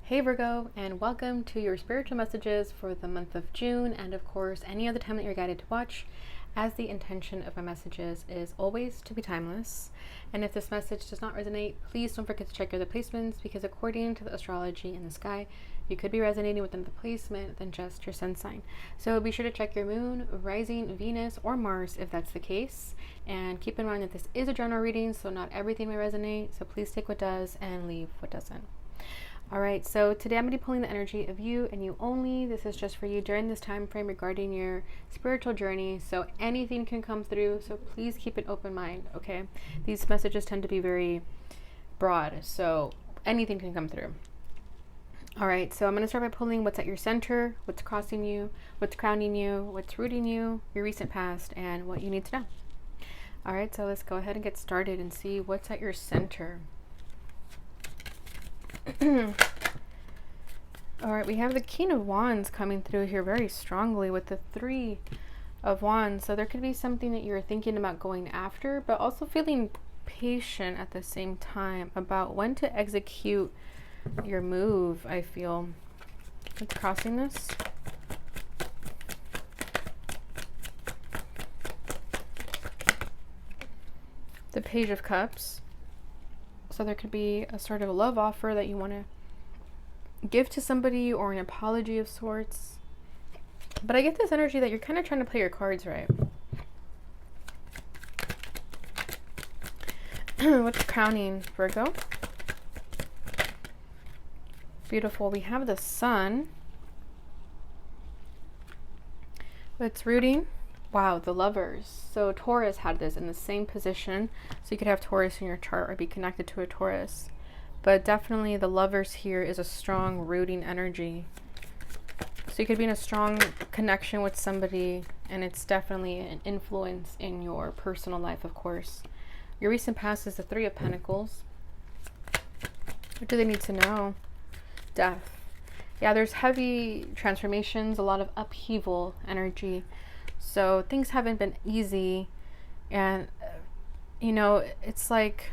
Hey Virgo, and welcome to your spiritual messages for the month of June, and of course any other time that you're guided to watch, as the intention of my messages is always to be timeless. And if this message does not resonate, please don't forget to check your other placements, because according to the astrology in the sky, you could be resonating with another placement than just your sun sign. So be sure to check your moon, rising, Venus, or Mars if that's the case. And keep in mind that this is a general reading, so not everything may resonate, so please take what does and leave what doesn't. All right, so today I'm going to be pulling the energy of you and you only. This is just for you during this time frame regarding your spiritual journey. So anything can come through, so please keep an open mind, okay? These messages tend to be very broad, so anything can come through. All right, so I'm going to start by pulling what's at your center, what's crossing you, what's crowning you, what's rooting you, your recent past, and what you need to know. All right, so let's go ahead and get started and see what's at your center. All right, we have the King of Wands coming through here very strongly with the Three of Wands. So there could be something that you're thinking about going after, but also feeling patient at the same time about when to execute your move, I feel. It's crossing this. The Page of Cups. So there could be a sort of a love offer that you want to give to somebody, or an apology of sorts. But I get this energy that you're kind of trying to play your cards right. What's crowning Virgo? Beautiful. We have the Sun. What's rooting? Wow, the Lovers. So Taurus had this in the same position. So you could have Taurus in your chart or be connected to a Taurus. But definitely the Lovers here is a strong rooting energy. So you could be in a strong connection with somebody, and it's definitely an influence in your personal life, of course. Your recent past is the Three of Pentacles. What do they need to know? Death. Yeah, there's heavy transformations, a lot of upheaval energy. So things haven't been easy, and you know, it's like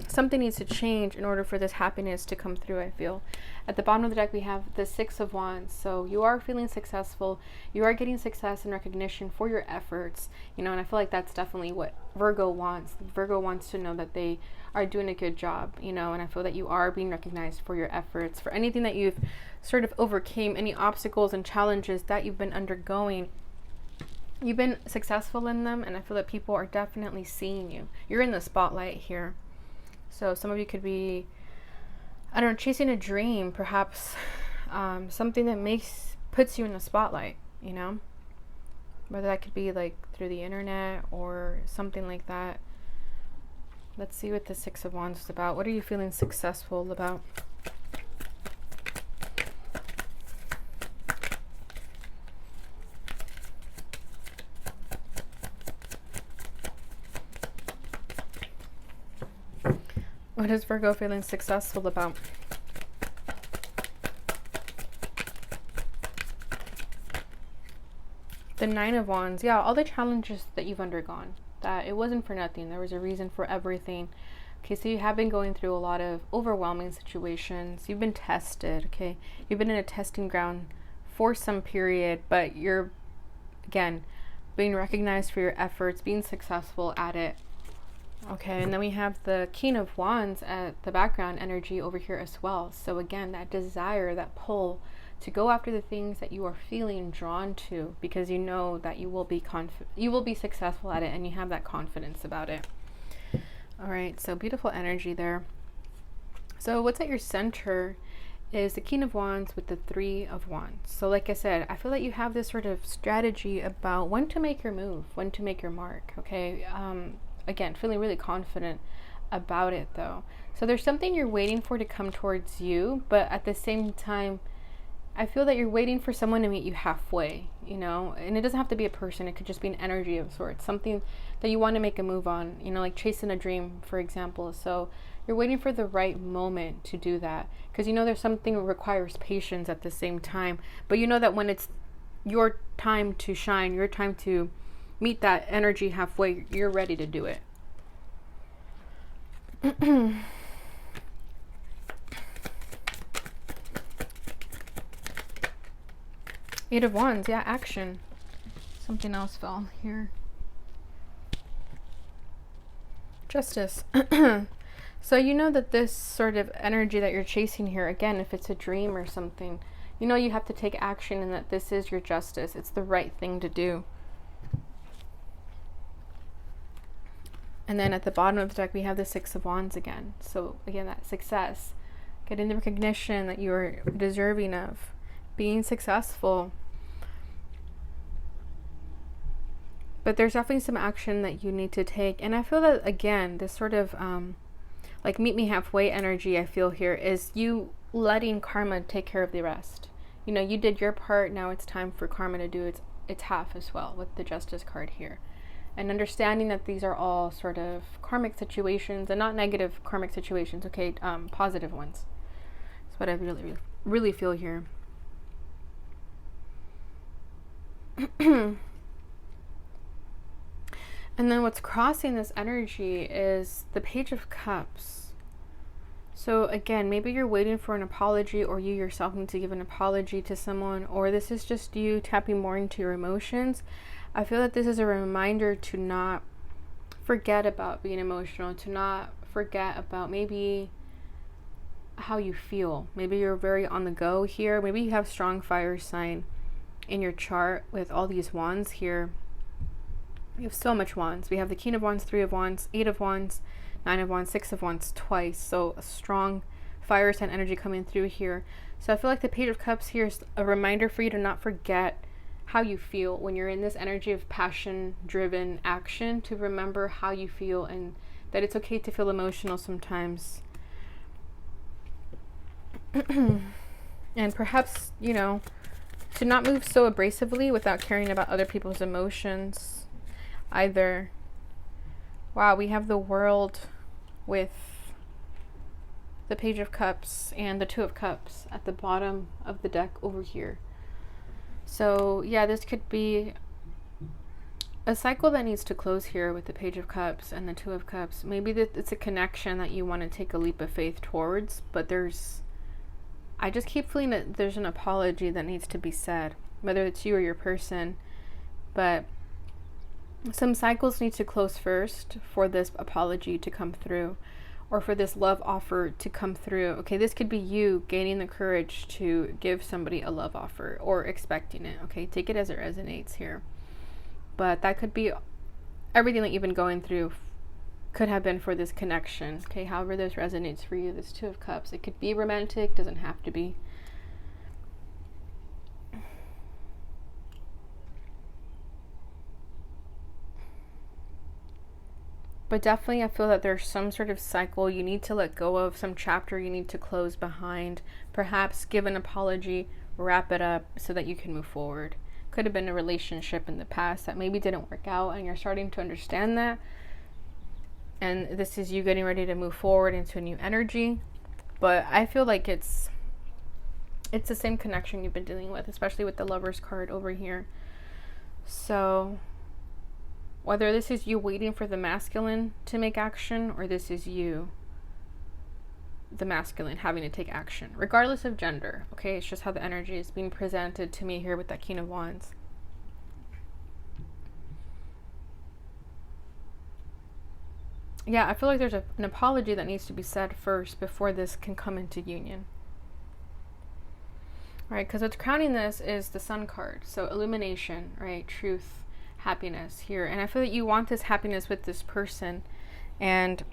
something needs to change in order for this happiness to come through, I feel. At the bottom of the deck, we have the Six of Wands. So you are feeling successful. You are getting success and recognition for your efforts, you know, and I feel like that's definitely what Virgo wants. Virgo wants to know that they are doing a good job, you know, and I feel that you are being recognized for your efforts, for anything that you've sort of overcame, any obstacles and challenges that you've been undergoing. You've been successful in them, and I feel that people are definitely seeing you. You're in the spotlight here. So some of you could be, I don't know, chasing a dream, perhaps something that puts you in the spotlight, you know? Whether that could be like through the internet or something like that. Let's see what the Six of Wands is about. What are you feeling successful about? What is Virgo feeling successful about? The Nine of Wands. Yeah, all the challenges that you've undergone. That it wasn't for nothing. There was a reason for everything. Okay, so you have been going through a lot of overwhelming situations. You've been tested, okay? You've been in a testing ground for some period, but you're, again, being recognized for your efforts, being successful at it. Okay, and then we have the King of Wands at the background energy over here as well. So again, that desire, that pull to go after the things that you are feeling drawn to, because you know that you will be successful at it, and you have that confidence about it. All right, so beautiful energy there. So what's at your center is the King of Wands with the Three of Wands. So like I said, I feel like you have this sort of strategy about when to make your move, when to make your mark, okay? Again, feeling really confident about it though. So there's something you're waiting for to come towards you, but at the same time, I feel that you're waiting for someone to meet you halfway, you know, and it doesn't have to be a person. It could just be an energy of sorts, something that you want to make a move on, you know, like chasing a dream, for example. So you're waiting for the right moment to do that, because you know there's something that requires patience at the same time, but you know that when it's your time to shine, your time to meet that energy halfway, you're ready to do it. Eight of Wands, yeah, action. Something else fell here. Justice. So you know that this sort of energy that you're chasing here, again, if it's a dream or something, you know you have to take action and that this is your justice. It's the right thing to do. And then at the bottom of the deck, we have the Six of Wands again. So again, that success, getting the recognition that you're deserving of, being successful. But there's definitely some action that you need to take. And I feel that, again, this sort of like meet me halfway energy I feel here is you letting karma take care of the rest. You know, you did your part. Now it's time for karma to do its half as well with the Justice card here. And understanding that these are all sort of karmic situations and not negative karmic situations, okay? Positive ones. That's what I really, really feel here. And then what's crossing this energy is the Page of Cups. So again, maybe you're waiting for an apology, or you yourself need to give an apology to someone, or this is just you tapping more into your emotions. I feel that this is a reminder to not forget about being emotional, to not forget about maybe how you feel. Maybe you're very on the go here. Maybe you have strong fire sign in your chart with all these wands here. We have so much wands. We have the King of Wands, Three of Wands, Eight of Wands, Nine of Wands, Six of Wands twice. So a strong fire sign energy coming through here. So I feel like the Page of Cups here is a reminder for you to not forget how you feel when you're in this energy of passion-driven action, to remember how you feel and that it's okay to feel emotional sometimes. And perhaps, you know, to not move so abrasively without caring about other people's emotions either. Wow, we have the World with the Page of Cups and the Two of Cups at the bottom of the deck over here. So yeah, this could be a cycle that needs to close here with the Page of Cups and the Two of Cups. Maybe it's a connection that you want to take a leap of faith towards, but I just keep feeling that there's an apology that needs to be said, whether it's you or your person. But some cycles need to close first for this apology to come through, or for this love offer to come through. Okay, this could be you gaining the courage to give somebody a love offer, or expecting it. Okay, take it as it resonates here. But that could be everything that you've been going through, could have been for this connection. Okay, however this resonates for you, this Two of Cups. It could be romantic, doesn't have to be. But definitely I feel that there's some sort of cycle you need to let go of, some chapter you need to close behind, perhaps give an apology, wrap it up so that you can move forward. Could have been a relationship in the past that maybe didn't work out, and you're starting to understand that. And this is you getting ready to move forward into a new energy. But I feel like it's the same connection you've been dealing with, especially with the Lovers card over here. So whether this is you waiting for the masculine to make action, or this is you, the masculine, having to take action, regardless of gender. Okay, it's just how the energy is being presented to me here with that King of Wands. Yeah, I feel like there's an apology that needs to be said first before this can come into union. Right, because what's crowning this is the Sun card. So illumination, right, truth, happiness here. And I feel that you want this happiness with this person. And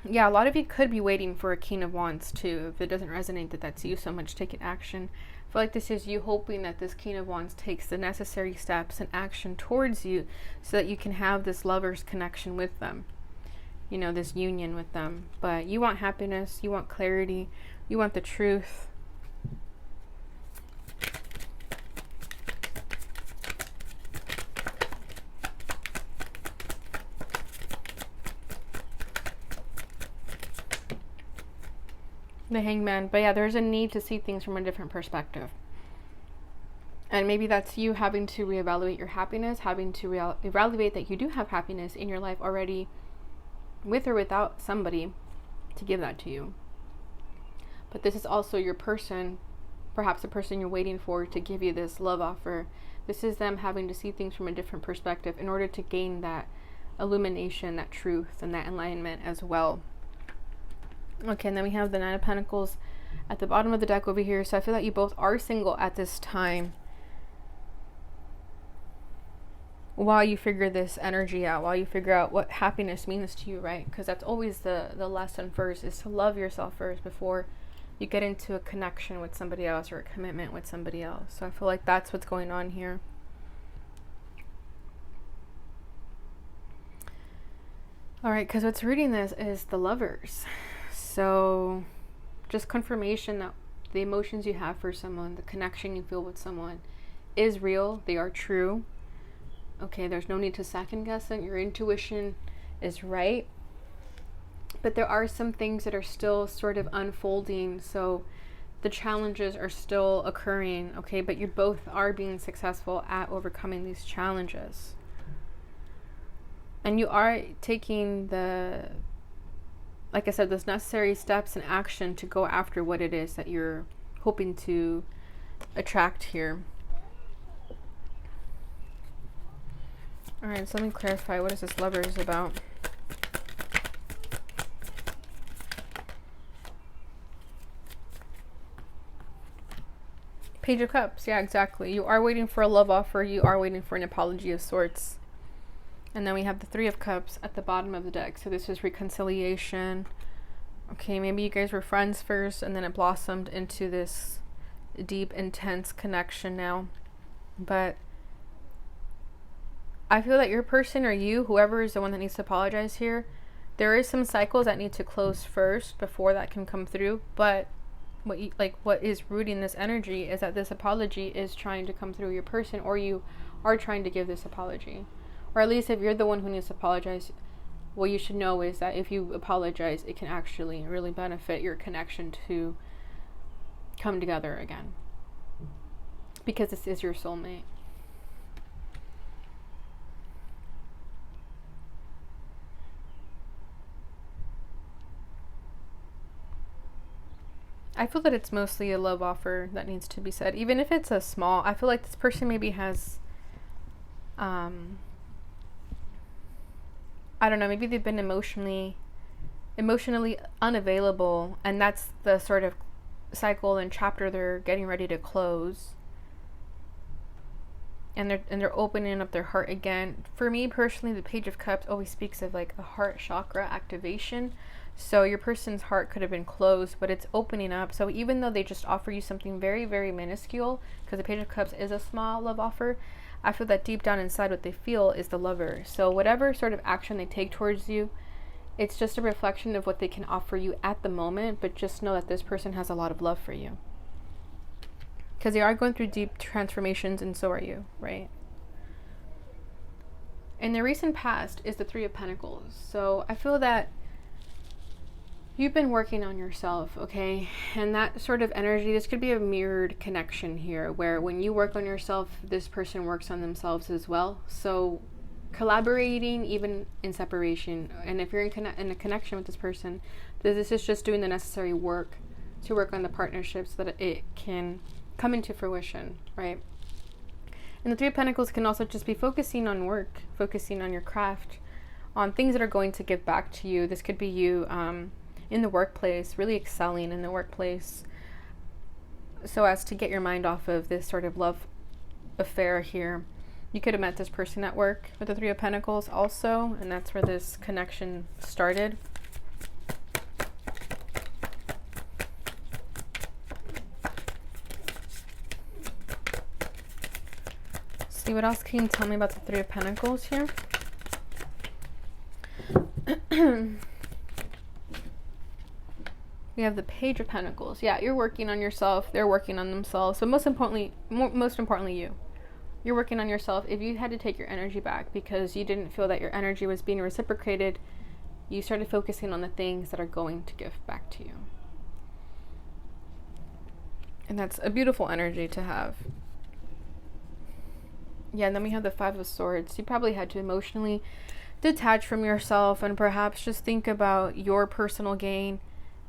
yeah, a lot of you could be waiting for a King of Wands too. If it doesn't resonate that that's you so much, take it action. I feel like this is you hoping that this King of Wands takes the necessary steps and action towards you so that you can have this lover's connection with them. You know, this union with them. But you want happiness, you want clarity, you want the truth. The Hangman. But yeah, there's a need to see things from a different perspective. And maybe that's you having to reevaluate your happiness, having to evaluate that you do have happiness in your life already, with or without somebody to give that to you. But this is also your person perhaps the person you're waiting for to give you this love offer. This is them having to see things from a different perspective in order to gain that illumination, that truth, and that enlightenment as well. Okay, and then we have the Nine of Pentacles at the bottom of the deck over here. So I feel that you both are single at this time while you figure this energy out, while you figure out what happiness means to you, right? Because that's always the lesson first, is to love yourself first before you get into a connection with somebody else or a commitment with somebody else. So I feel like that's what's going on here. All right, because what's reading this is the Lovers. So just confirmation that the emotions you have for someone, the connection you feel with someone is real. They are true. Okay, there's no need to second guess it. Your intuition is right. But there are some things that are still sort of unfolding. So the challenges are still occurring. Okay, but you both are being successful at overcoming these challenges. And you are taking the, like I said, those necessary steps and action to go after what it is that you're hoping to attract here. All right, so let me clarify. What is this Lovers about? Page of Cups. Yeah, exactly. You are waiting for a love offer. You are waiting for an apology of sorts. And then we have the Three of Cups at the bottom of the deck. So this is reconciliation. Okay, maybe you guys were friends first and then it blossomed into this deep, intense connection now. But I feel that your person, or you, whoever is the one that needs to apologize here, there is some cycles that need to close first before that can come through. But what is rooting this energy is that this apology is trying to come through your person, or you are trying to give this apology. Or at least if you're the one who needs to apologize, what you should know is that if you apologize, it can actually really benefit your connection to come together again. Because this is your soulmate. I feel that it's mostly a love offer that needs to be said. Even if it's a small, I feel like this person maybe has, I don't know, maybe they've been emotionally unavailable, and that's the sort of cycle and chapter they're getting ready to close. And they're opening up their heart again. For me personally, the Page of Cups always speaks of like a heart chakra activation. So your person's heart could have been closed, but it's opening up. So even though they just offer you something very, very minuscule, because the Page of Cups is a small love offer, I feel that deep down inside what they feel is the Lover. So whatever sort of action they take towards you, it's just a reflection of what they can offer you at the moment, but just know that this person has a lot of love for you. Because they are going through deep transformations, and so are you, right? In the recent past is the Three of Pentacles. So I feel that you've been working on yourself, okay? And that sort of energy, this could be a mirrored connection here, where when you work on yourself, this person works on themselves as well. So collaborating even in separation, and if you're in a connection with this person, this is just doing the necessary work to work on the partnership so that it can come into fruition, right? And the Three of Pentacles can also just be focusing on work, focusing on your craft, on things that are going to give back to you. This could be you in the workplace, really excelling in the workplace, so as to get your mind off of this sort of love affair here. You could have met this person at work with the Three of Pentacles also, and that's where this connection started. See, what else can you tell me about the Three of Pentacles here? We have the Page of Pentacles. Yeah, you're working on yourself. They're working on themselves. So most importantly, you're working on yourself. If you had to take your energy back because you didn't feel that your energy was being reciprocated, you started focusing on the things that are going to give back to you. And that's a beautiful energy to have. Yeah, and then we have the Five of Swords. You probably had to emotionally detach from yourself and perhaps just think about your personal gain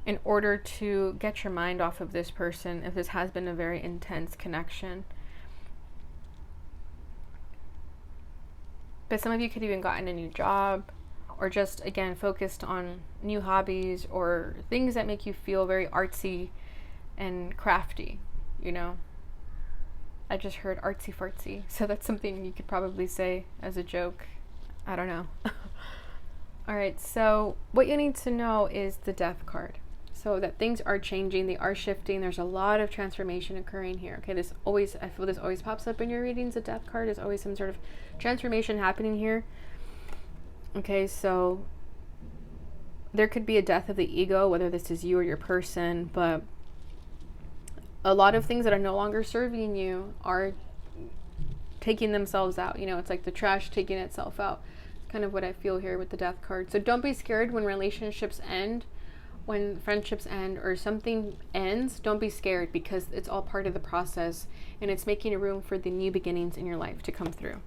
in order to get your mind off of this person if this has been a very intense connection. But some of you could have even gotten a new job, or just, again, focused on new hobbies or things that make you feel very artsy and crafty, you know. I just heard artsy fartsy, so that's something you could probably say as a joke. I don't know. All right, so what you need to know is the Death card. So that things are changing, they are shifting. There's a lot of transformation occurring here. Okay, I feel this always pops up in your readings. The Death card is always some sort of transformation happening here. Okay, so there could be a death of the ego, whether this is you or your person, but a lot of things that are no longer serving you are taking themselves out. You know, it's like the trash taking itself out. Kind of what I feel here with the Death card. So don't be scared when relationships end, when friendships end, or something ends. Don't be scared, because it's all part of the process, and it's making a room for the new beginnings in your life to come through.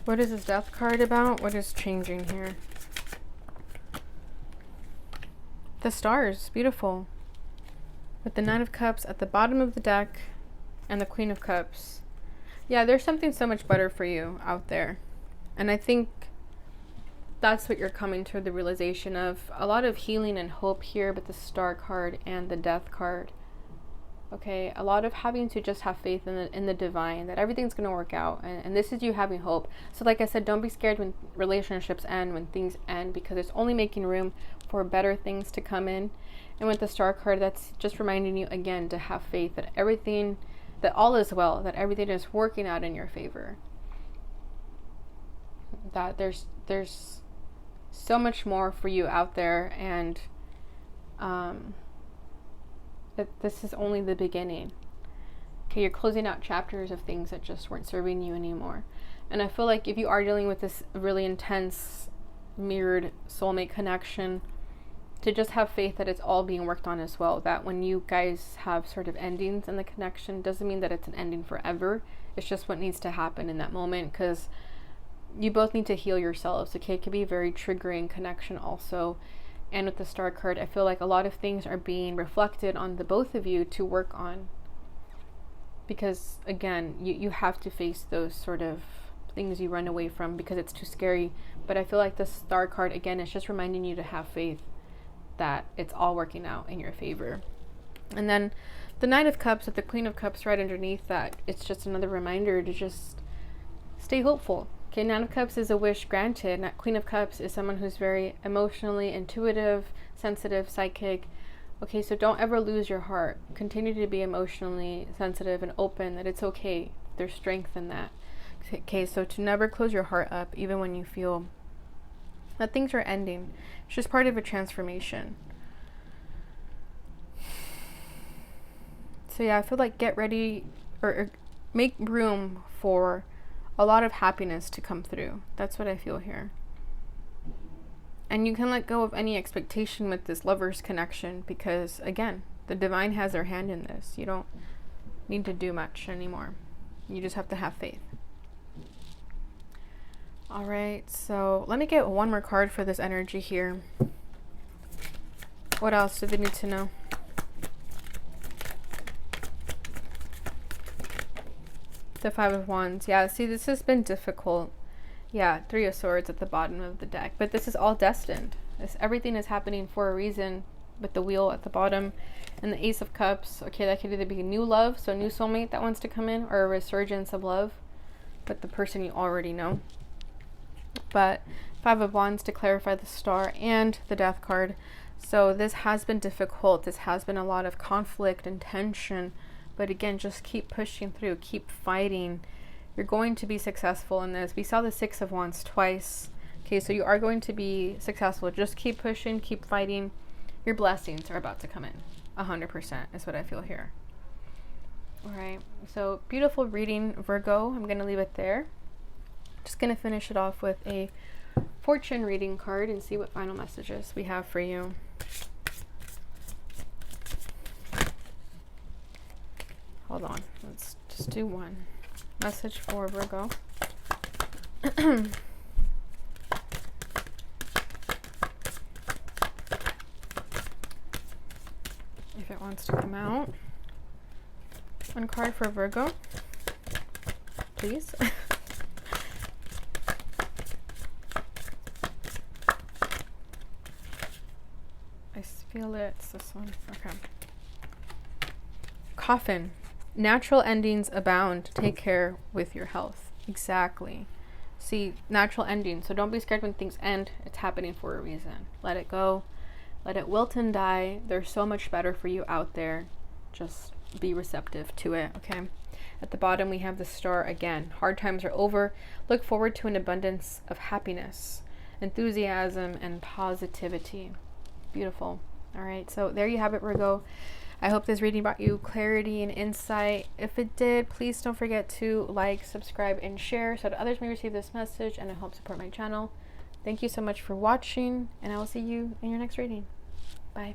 What is this Death card about? What is changing here? The stars, beautiful. With the Nine of Cups at the bottom of the deck and the Queen of Cups. Yeah, there's something so much better for you out there. And I think that's what you're coming to the realization of. A lot of healing and hope here with the Star card and the Death card. Okay, a lot of having to just have faith in the divine, that everything's going to work out. And this is you having hope. So like I said, don't be scared when relationships end, when things end, because it's only making room for better things to come in. And with the Star card, that's just reminding you again to have faith that everything, that all is well, that everything is working out in your favor. That there's so much more for you out there, and that this is only the beginning. Okay, you're closing out chapters of things that just weren't serving you anymore. And I feel like if you are dealing with this really intense mirrored soulmate connection, to just have faith that it's all being worked on as well. That when you guys have sort of endings in the connection, doesn't mean that it's an ending forever. It's just what needs to happen in that moment, because you both need to heal yourselves. Okay, it can be a very triggering connection also. And with the Star card, I feel like a lot of things are being reflected on the both of you to work on. Because again, you have to face those sort of things you run away from because it's too scary. But I feel like the Star card, again, is just reminding you to have faith that it's all working out in your favor. And then the Knight of Cups with the Queen of Cups right underneath that, it's just another reminder to just stay hopeful. Okay, Nine of Cups is a wish granted. Queen of Cups is someone who's very emotionally intuitive, sensitive, psychic. Okay, so don't ever lose your heart. Continue to be emotionally sensitive and open, that it's okay. There's strength in that. Okay, so to never close your heart up, even when you feel that things are ending. It's just part of a transformation. So yeah, I feel like get ready or make room for a lot of happiness to come through. That's what I feel here. And you can let go of any expectation with this Lovers connection, because again, the divine has their hand in this. You don't need to do much anymore. You just have to have faith. All right, so let me get one more card for this energy here. What else do they need to know? The Five of Wands. Yeah, see, this has been difficult. Yeah, Three of Swords at the bottom of the deck. But this is all destined. Everything is happening for a reason, with the Wheel at the bottom. And the Ace of Cups. Okay, that could either be new love, so a new soulmate that wants to come in, or a resurgence of love with the person you already know. But Five of Wands to clarify the Star and the Death card. So this has been difficult. This has been a lot of conflict and tension. But again, just keep pushing through. Keep fighting. You're going to be successful in this. We saw the Six of Wands twice. Okay, so you are going to be successful. Just keep pushing. Keep fighting. Your blessings are about to come in. 100% is what I feel here. All right. So beautiful reading, Virgo. I'm going to leave it there. Just going to finish it off with a fortune reading card and see what final messages we have for you. Hold on. Let's just do one. Message for Virgo. If it wants to come out. One card for Virgo, please. I feel it's this one. Okay. Coffin. Natural endings abound. Take care with your health. Exactly. See, natural endings. So don't be scared when things end. It's happening for a reason. Let it go. Let it wilt and die. There's so much better for you out there. Just be receptive to it, okay? At the bottom, we have the star again. Hard times are over. Look forward to an abundance of happiness, enthusiasm, and positivity. Beautiful. All right, so there you have it, Virgo. I hope this reading brought you clarity and insight. If it did, please don't forget to like, subscribe, and share so that others may receive this message and it helps support my channel. Thank you so much for watching, and I will see you in your next reading. Bye.